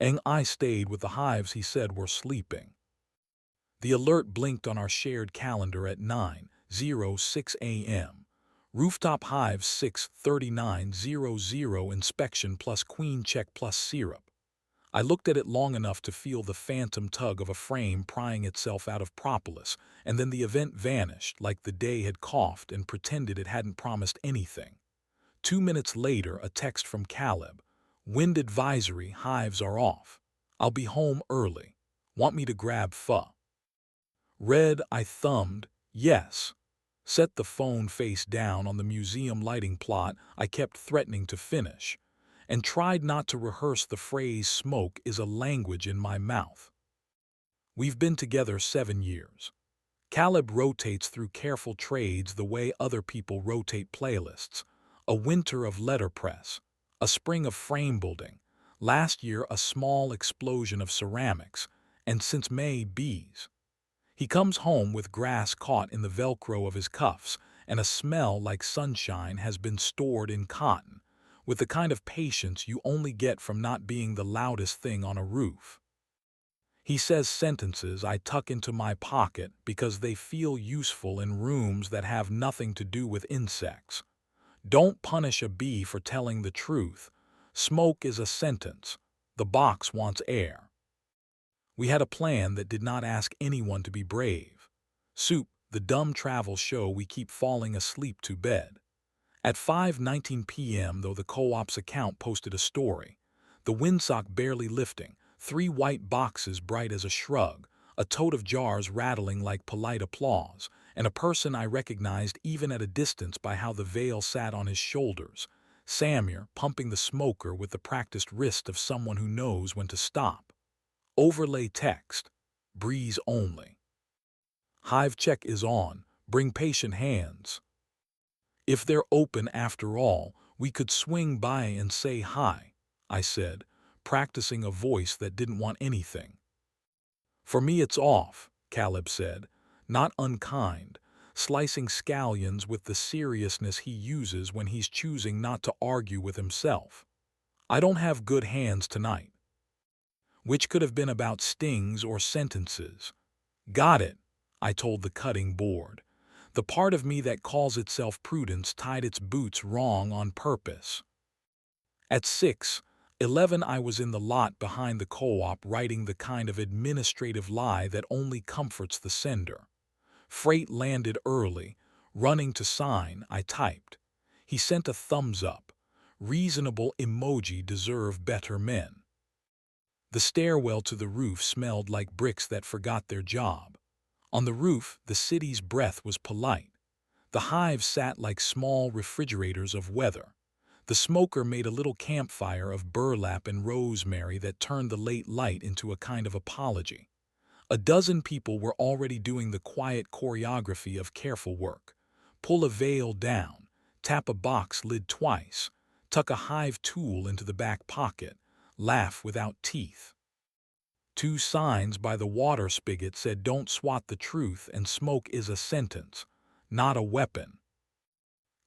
and I stayed with the hives he said were sleeping. The alert blinked on our shared calendar at 9:06 a.m. Rooftop hives 6:39:00 inspection plus queen check plus syrup. I looked at it long enough to feel the phantom tug of a frame prying itself out of propolis, and then the event vanished like the day had coughed and pretended it hadn't promised anything. 2 minutes later, a text from Caleb. Wind advisory, hives are off. I'll be home early. Want me to grab pho? Read, I thumbed, yes. Set the phone face down on the museum lighting plot I kept threatening to finish, and tried not to rehearse the phrase smoke is a language in my mouth. We've been together 7 years. Caleb rotates through careful trades the way other people rotate playlists. A winter of letterpress, a spring of frame building, last year a small explosion of ceramics, and since May, bees. He comes home with grass caught in the Velcro of his cuffs, and a smell like sunshine has been stored in cotton, with the kind of patience you only get from not being the loudest thing on a roof. He says sentences I tuck into my pocket because they feel useful in rooms that have nothing to do with insects. Don't punish a bee for telling the truth. Smoke is a sentence. The box wants air. We had a plan that did not ask anyone to be brave. Soup, the dumb travel show we keep falling asleep to bed. At 5:19 p.m., though, the co-op's account posted a story. The windsock barely lifting, 3 white boxes bright as a shrug, a tote of jars rattling like polite applause, and a person I recognized even at a distance by how the veil sat on his shoulders. Samir pumping the smoker with the practiced wrist of someone who knows when to stop. Overlay text. Breeze only. Hive check is on. Bring patient hands. If they're open after all, we could swing by and say hi, I said, practicing a voice that didn't want anything. For me it's off, Caleb said, not unkind, slicing scallions with the seriousness he uses when he's choosing not to argue with himself. I don't have good hands tonight. Which could have been about stings or sentences. Got it, I told the cutting board. The part of me that calls itself prudence tied its boots wrong on purpose. At 6:11 I was in the lot behind the co-op writing the kind of administrative lie that only comforts the sender. Freight landed early. Running to sign, I typed. He sent a thumbs up. Reasonable emoji deserve better men. The stairwell to the roof smelled like bricks that forgot their job. On the roof, the city's breath was polite. The hives sat like small refrigerators of weather. The smoker made a little campfire of burlap and rosemary that turned the late light into a kind of apology. A dozen people were already doing the quiet choreography of careful work. Pull a veil down, tap a box lid twice, tuck a hive tool into the back pocket, laugh without teeth. 2 signs by the water spigot said don't swat the truth and smoke is a sentence, not a weapon.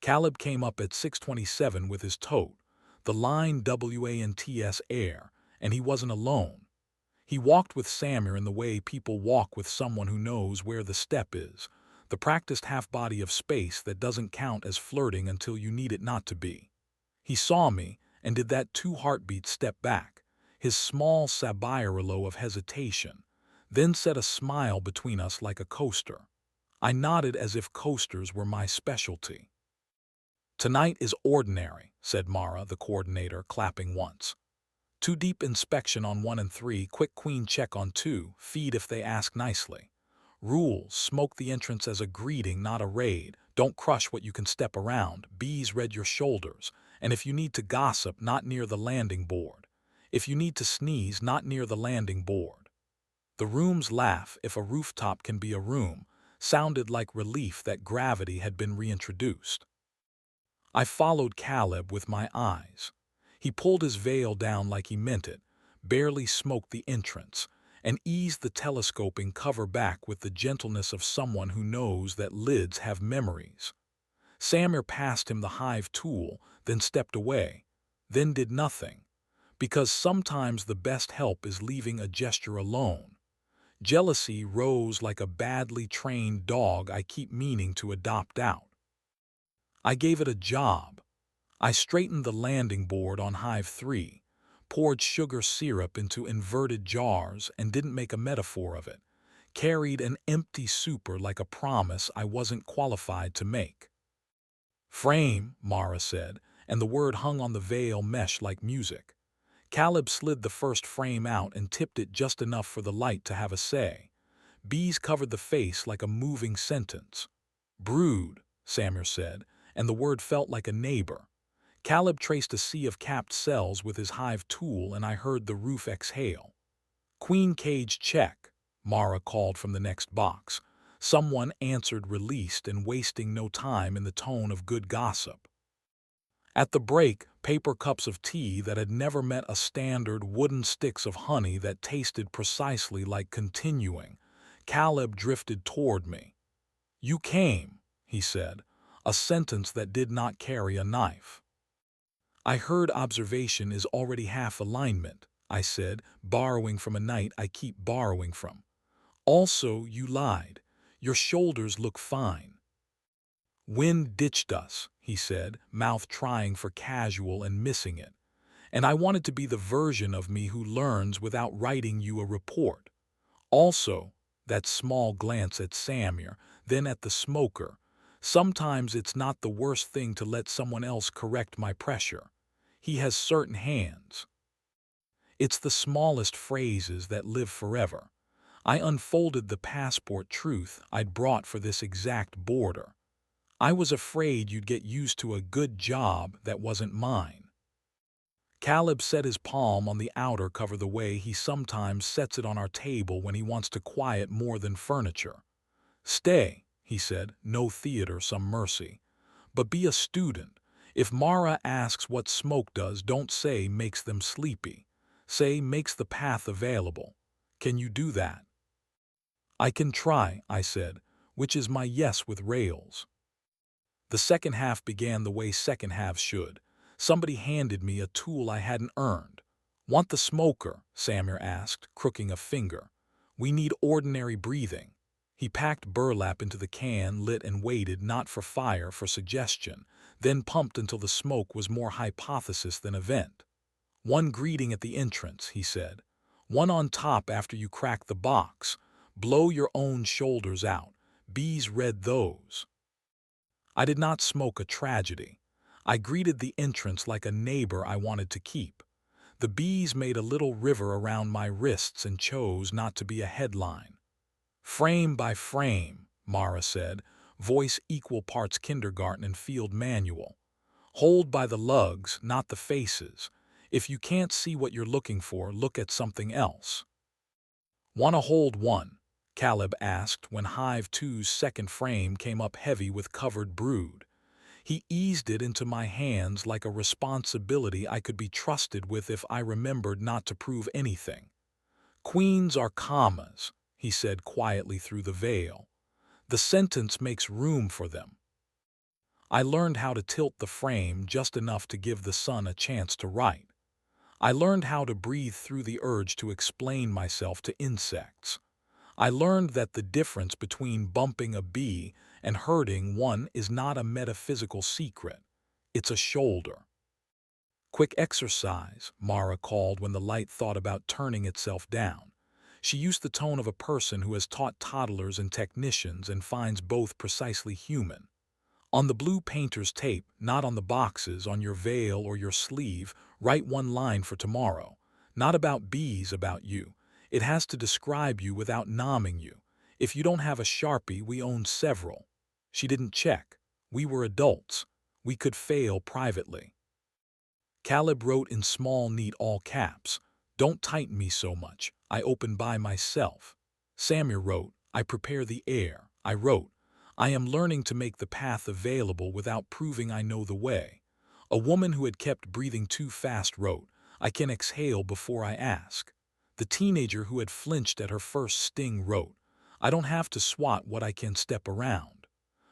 Caleb came up at 6:27 with his tote, the line WANTS air, and he wasn't alone. He walked with Samir in the way people walk with someone who knows where the step is, the practiced half-body of space that doesn't count as flirting until you need it not to be. He saw me and did that 2 heartbeat step back, his small sabirolo of hesitation, then set a smile between us like a coaster. I nodded as if coasters were my specialty. Tonight is ordinary, said Mara, the coordinator, clapping once. 2 deep inspection on 1 and 3, quick queen check on 2, feed if they ask nicely. Rules, smoke the entrance as a greeting, not a raid. Don't crush what you can step around. Bees read your shoulders. And if you need to gossip, not near the landing board. If you need to sneeze, not near the landing board. The room's laugh, if a rooftop can be a room, sounded like relief that gravity had been reintroduced. I followed Caleb with my eyes. He pulled his veil down like he meant it, barely smoked the entrance, and eased the telescoping cover back with the gentleness of someone who knows that lids have memories. Samir passed him the hive tool, then stepped away, then did nothing. Because sometimes the best help is leaving a gesture alone. Jealousy rose like a badly trained dog I keep meaning to adopt out. I gave it a job. I straightened the landing board on Hive 3, poured sugar syrup into inverted jars and didn't make a metaphor of it, carried an empty super like a promise I wasn't qualified to make. Frame, Mara said, and the word hung on the veil mesh like music. Caleb slid the first frame out and tipped it just enough for the light to have a say. Bees covered the face like a moving sentence. Brood, Samir said, and the word felt like a neighbor. Caleb traced a sea of capped cells with his hive tool and I heard the roof exhale. Queen cage check, Mara called from the next box. Someone answered released and wasting no time in the tone of good gossip. At the break, paper cups of tea that had never met a standard wooden sticks of honey that tasted precisely like continuing. Caleb drifted toward me. You came, he said, a sentence that did not carry a knife. I heard observation is already half alignment, I said, borrowing from a night I keep borrowing from. Also, you lied. Your shoulders look fine. Wind ditched us, he said, mouth trying for casual and missing it. And I wanted to be the version of me who learns without writing you a report. Also, that small glance at Samir, then at the smoker. Sometimes it's not the worst thing to let someone else correct my pressure. He has certain hands. It's the smallest phrases that live forever. I unfolded the passport truth I'd brought for this exact border. I was afraid you'd get used to a good job that wasn't mine. Caleb set his palm on the outer cover the way he sometimes sets it on our table when he wants to quiet more than furniture. Stay, he said, no theater, some mercy. But be a student. If Mara asks what smoke does, don't say makes them sleepy. Say makes the path available. Can you do that? I can try, I said, which is my yes with rails. The second half began the way second halves should. Somebody handed me a tool I hadn't earned. Want the smoker? Samir asked, crooking a finger. We need ordinary breathing. He packed burlap into the can, lit and waited not for fire, for suggestion, then pumped until the smoke was more hypothesis than event. One greeting at the entrance, he said. One on top after you crack the box. Blow your own shoulders out. Bees read those. I did not smoke a tragedy. I greeted the entrance like a neighbor I wanted to keep. The bees made a little river around my wrists and chose not to be a headline. Frame by frame, Mara said, voice equal parts kindergarten and field manual. Hold by the lugs, not the faces. If you can't see what you're looking for, look at something else. Want to hold one? Caleb asked when Hive 2's second frame came up heavy with covered brood. He eased it into my hands like a responsibility I could be trusted with if I remembered not to prove anything. Queens are commas, he said quietly through the veil. The sentence makes room for them. I learned how to tilt the frame just enough to give the sun a chance to write. I learned how to breathe through the urge to explain myself to insects. I learned that the difference between bumping a bee and hurting one is not a metaphysical secret. It's a shoulder. Quick exercise, Mara called when the light thought about turning itself down. She used the tone of a person who has taught toddlers and technicians and finds both precisely human. On the blue painter's tape, not on the boxes, on your veil or your sleeve, write one line for tomorrow. Not about bees, about you. It has to describe you without nomming you. If you don't have a Sharpie, we own several. She didn't check. We were adults. We could fail privately. Caleb wrote in small, neat all caps, "Don't tighten me so much. I open by myself." Samir wrote, "I prepare the air." I wrote, "I am learning to make the path available without proving I know the way." A woman who had kept breathing too fast wrote, "I can exhale before I ask." The teenager who had flinched at her first sting wrote, "I don't have to swat what I can step around."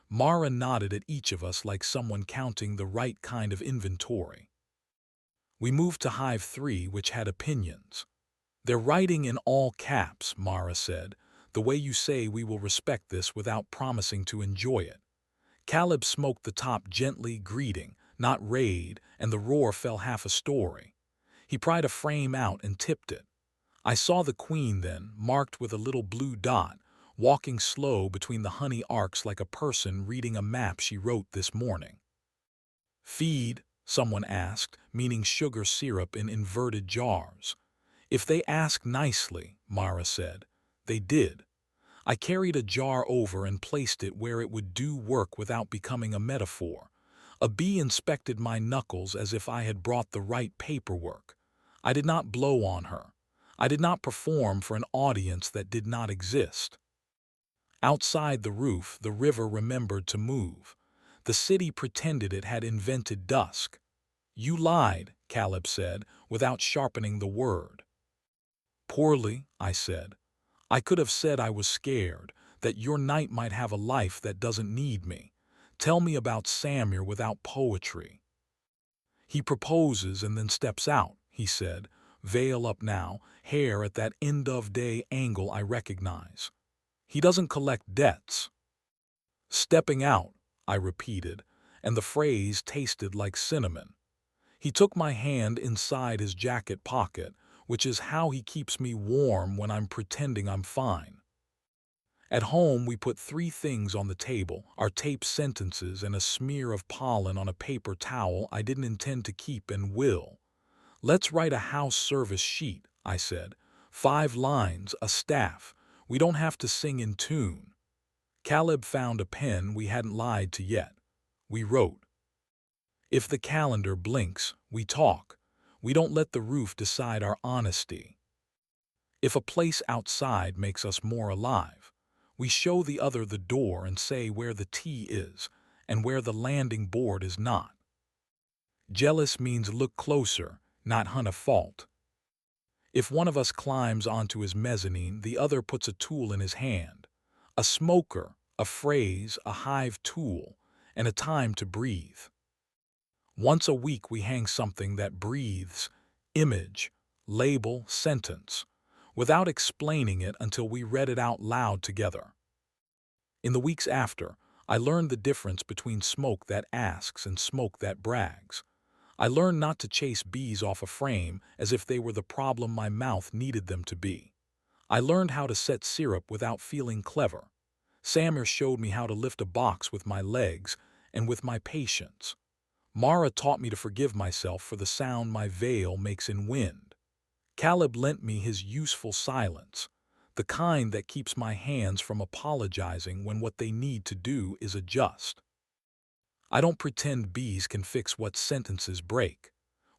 Mara nodded at each of us like someone counting the right kind of inventory. We moved to Hive 3, which had opinions. They're writing in all caps, Mara said, the way you say we will respect this without promising to enjoy it. Caleb smoked the top gently, greeting, not raid, and the roar fell half a story. He pried a frame out and tipped it. I saw the queen then, marked with a little blue dot, walking slow between the honey arcs like a person reading a map she wrote this morning. Feed, someone asked, meaning sugar syrup in inverted jars. If they ask nicely, Mara said. They did. I carried a jar over and placed it where it would do work without becoming a metaphor. A bee inspected my knuckles as if I had brought the right paperwork. I did not blow on her. I did not perform for an audience that did not exist. Outside the roof, the river remembered to move. The city pretended it had invented dusk. You lied, Caleb said, without sharpening the word. Poorly, I said. I could have said I was scared, that your night might have a life that doesn't need me. Tell me about Samuel without poetry. He proposes and then steps out, he said, veil up now, hair at that end-of-day angle I recognize. He doesn't collect debts. Stepping out, I repeated, and the phrase tasted like cinnamon. He took my hand inside his jacket pocket, which is how he keeps me warm when I'm pretending I'm fine. At home, we put 3 things on the table, our taped sentences and a smear of pollen on a paper towel I didn't intend to keep and will. Let's write a house service sheet, I said. 5 lines, a staff. We don't have to sing in tune. Caleb found a pen we hadn't lied to yet. We wrote. If the calendar blinks, we talk. We don't let the roof decide our honesty. If a place outside makes us more alive, we show the other the door and say where the tea is and where the landing board is not. Jealous means look closer, not hunt a fault. If one of us climbs onto his mezzanine, the other puts a tool in his hand. A smoker, a phrase, a hive tool, and a time to breathe. Once a week we hang something that breathes, image, label, sentence, without explaining it until we read it out loud together. In the weeks after, I learned the difference between smoke that asks and smoke that brags. I learned not to chase bees off a frame as if they were the problem my mouth needed them to be. I learned how to set syrup without feeling clever. Samuel showed me how to lift a box with my legs and with my patience. Mara taught me to forgive myself for the sound my veil makes in wind. Caleb lent me his useful silence, the kind that keeps my hands from apologizing when what they need to do is adjust. I don't pretend bees can fix what sentences break.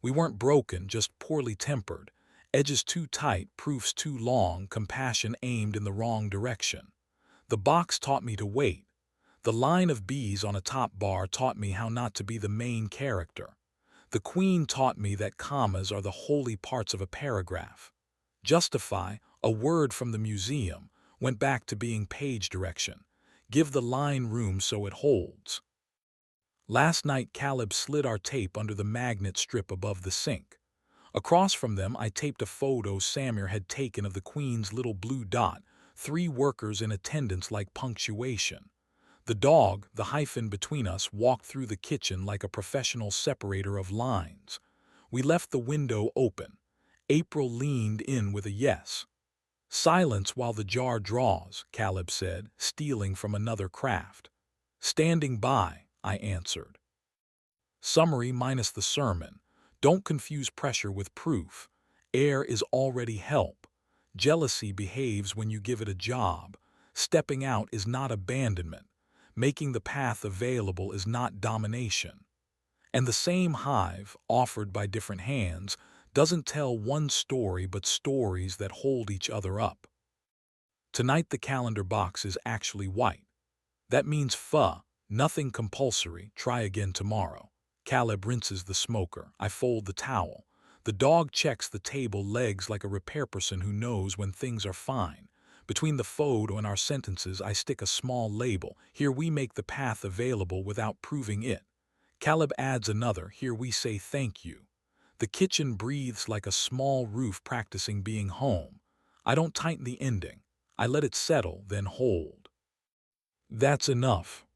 We weren't broken, just poorly tempered. Edges too tight, proofs too long, compassion aimed in the wrong direction. The box taught me to wait. The line of bees on a top bar taught me how not to be the main character. The queen taught me that commas are the holy parts of a paragraph. Justify, a word from the museum, went back to being page direction. Give the line room so it holds. Last night Caleb slid our tape under the magnet strip above the sink. Across from them I taped a photo Samuel had taken of the queen's little blue dot, 3 workers in attendance like punctuation. The dog, the hyphen between us, walked through the kitchen like a professional separator of lines. We left the window open. April leaned in with a yes. Silence while the jar draws, Caleb said, stealing from another craft. Standing by, I answered. Summary minus the sermon. Don't confuse pressure with proof. Air is already help. Jealousy behaves when you give it a job. Stepping out is not abandonment. Making the path available is not domination. And the same hive, offered by different hands, doesn't tell one story but stories that hold each other up. Tonight the calendar box is actually white. That means nothing compulsory, try again tomorrow. Caleb rinses the smoker. I fold the towel. The dog checks the table legs like a repair person who knows when things are fine. Between the photo and our sentences I stick a small label. Here we make the path available without proving it. Caleb adds another. Here we say thank you. The kitchen breathes like a small roof practicing being home. I don't tighten the ending. I let it settle, then hold. That's enough.